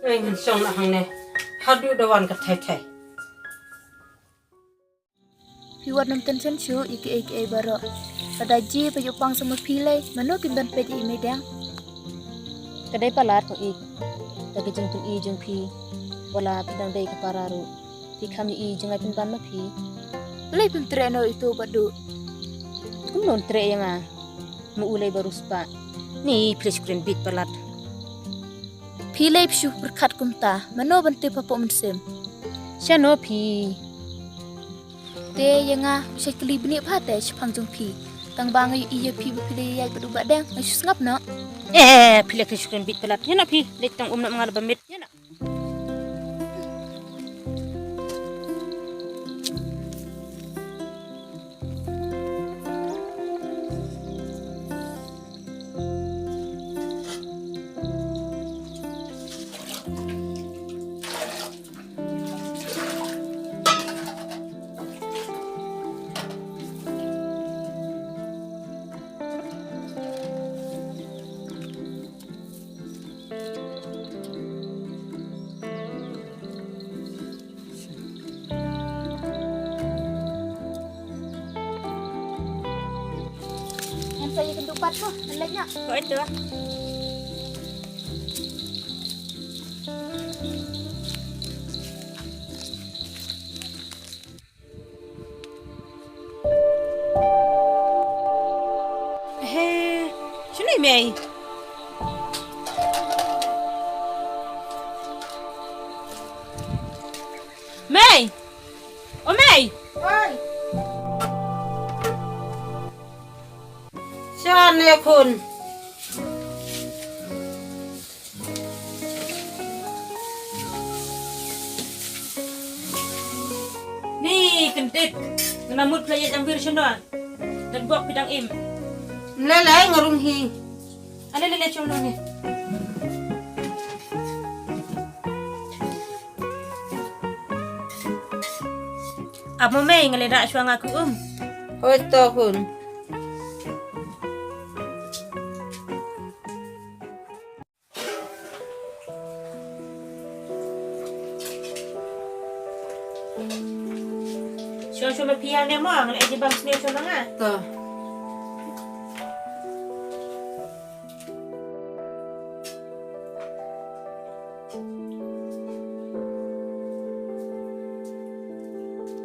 Mình xong là hàng này how do the one cái thay Piwat nam ten sen show aka baro. Pada ji pajupang sama pilai mano kimban pedi imedang. Kadai palat ko ik. Dagi jeng pun i jeng pi. Wala pidang dai ke pararu. Pi kami i jeng ai pinban ma pi. Ulai pim treno itu badu. Kum non tre yang a. Mu ulai baru spa. Ni please kren bit palat. Pilai pshu berkat kumta mano bante papo mensem. Siano pi. Te yang a usai keli bini phate chpang jong pi. Tang bang yu iya pi bepilai yai badu badang asus ngap no. Please kren bit palat. Yana pi. Letang nak mengal bamit. Yana. Saya kendupat ko, nalagnya. Ko ito ah. Sino yung may? May! O May! Ôi Sao nè khôn Ni kentit. Ngamut playa jam bir sino. Dan buat pidang im. Lelai ngarung hi Ala lele chono ni. Apa May ngalera suang aku Ôi to khôn Show pian ni mo ngalera di bang sini chono nga. To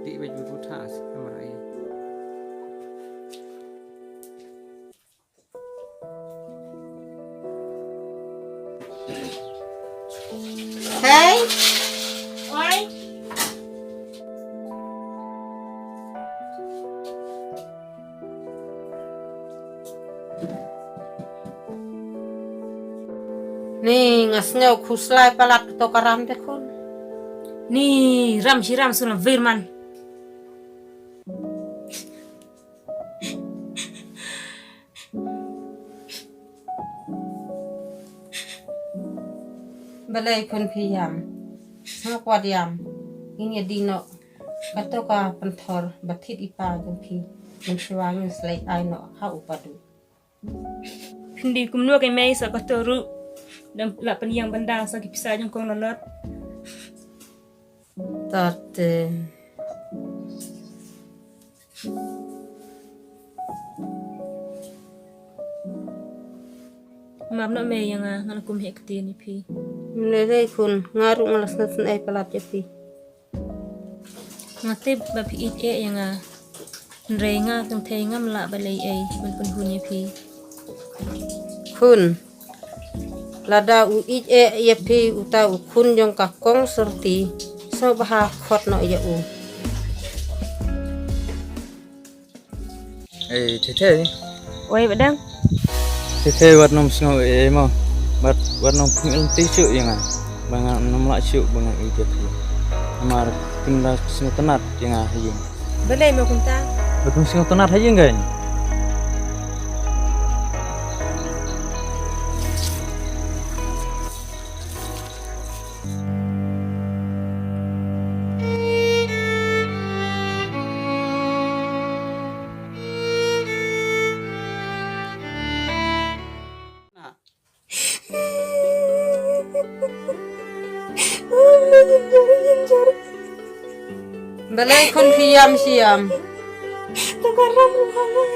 Di baju putas kamera ini. Hey Oi. Ni ngasnya khuslai palat to karam te khôn Ni ram shiram sunan virman. Balai khôn phiyam ha kwadiam ini dino kato ka panthor bathit ipa jong phi mun shwang slai ai no ha upadu Pindi kumnua kay May sa katoru. Dan la paniyang bandang sa kipisa jong kong lalot. tate Map na May yang ngana kum hekti ni pi. Mulai khôn ngaru ngalas nasan ai palat japi Ngate bapi it yang nrenga tong thenga mla balai ai man pun hunya pi. khôn lada u ich e phi uta u khun jong ka kong serti so baha khot no ya u Thế Oi badang. thế vật nông sinh ấy mà vật nông những tí chịu như này bằng nông lại chịu bằng ý kiến thì mà kinh là sinh tân nát như này hay gì Balai mo kunta. vật nông sinh tân nát hay gì người Balai kon khiyam siam. Takarang uhamay.